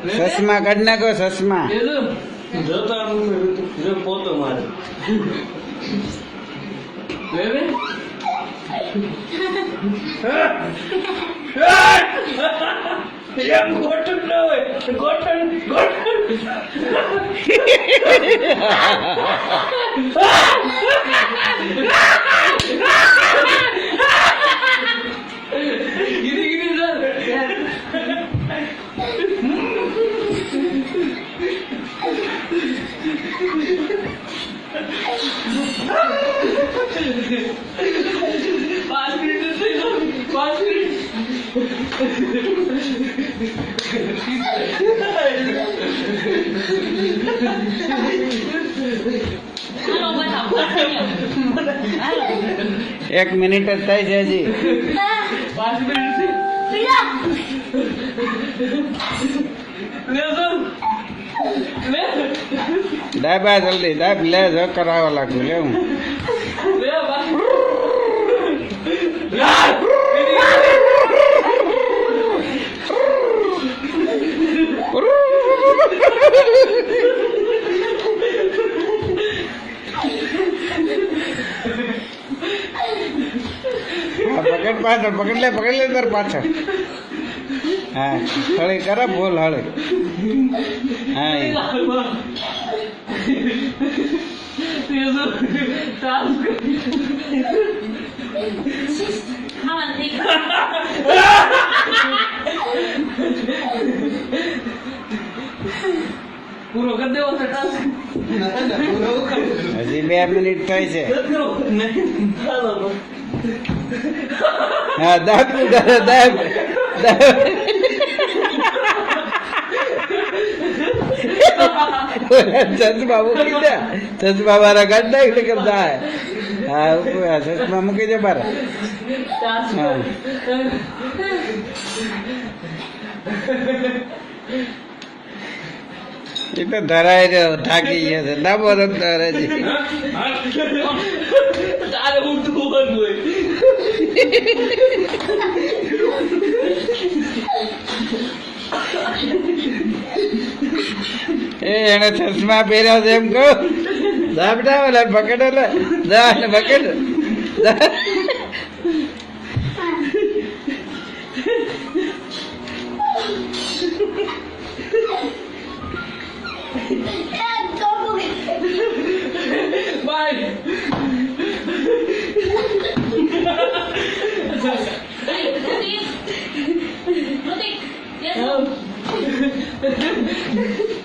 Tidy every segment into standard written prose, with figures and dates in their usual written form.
ચશ્મા કાઢ નાખો ચશ્મા. જોતા જો પોતો મારે એમ ગોઠણ ના હોય ગોઠણ એક મિનિટ જ થાય છે હજી. 5 મિનિટ દાબા જલ્દી દાબ લે જ કરાવવા લાગુ લે હું. પકડ પાછળ પકડ લે તાર પાછળ. હા હળી કરે બોલ હળી. હા પૂરો કરી દેવો છે ટાસ્ક. હજી 2 મિનિટ થાય છે. હા દાબ દાબ ચશ્મા મૂકી દે. ચશ્મા મારા કાઢ નાખ ને કરતા. હા ચશ્મા મૂકી દે મારા. હા એ તો ધરાય રહ્યો થાકી ગયા છે. ના બોલો ધરાજી તારે ઉઠતું હોય એને ચશ્મા પહેર્યા છે એમ કહો. દાબડા ઓલા પકડો લે દા ને પકડ.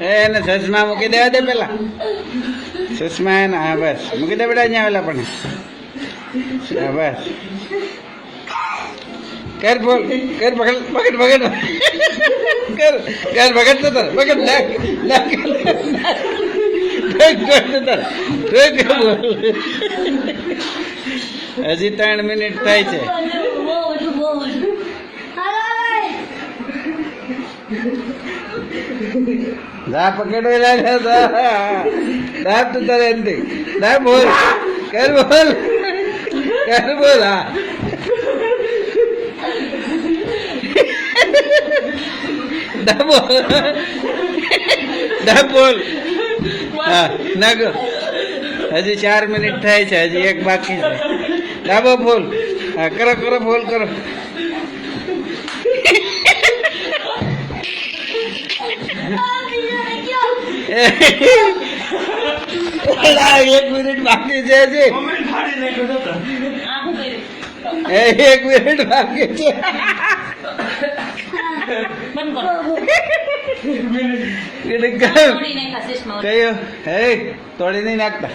એને ચશ્મા મૂકી દેવા દે પેલા. ચશ્મા એને હા બસ મૂકી દે બેટા અહીંયા પેલા પણ. હા બસ કર બોલ કર પકડ પકડ પકડ કર કર પકડ તો તાર પકડ લાગ લાગ હજી 3 મિનિટ થાય છે. દા પકડો દાબ તો તારે એમથી દા બોલ કર બોલ કર બોલ. હા દા બોલ દા બોલ. હા નાગો હજી 4 મિનિટ થાય છે. હજી 1 બાકી છે. દાબો બોલ. હા કરો કરો બોલ કરો. 1 મિનિટ બાકી છે હજી. 1 મિનિટ બાકી છે. કયો હે તોડી નહીં નાખતા.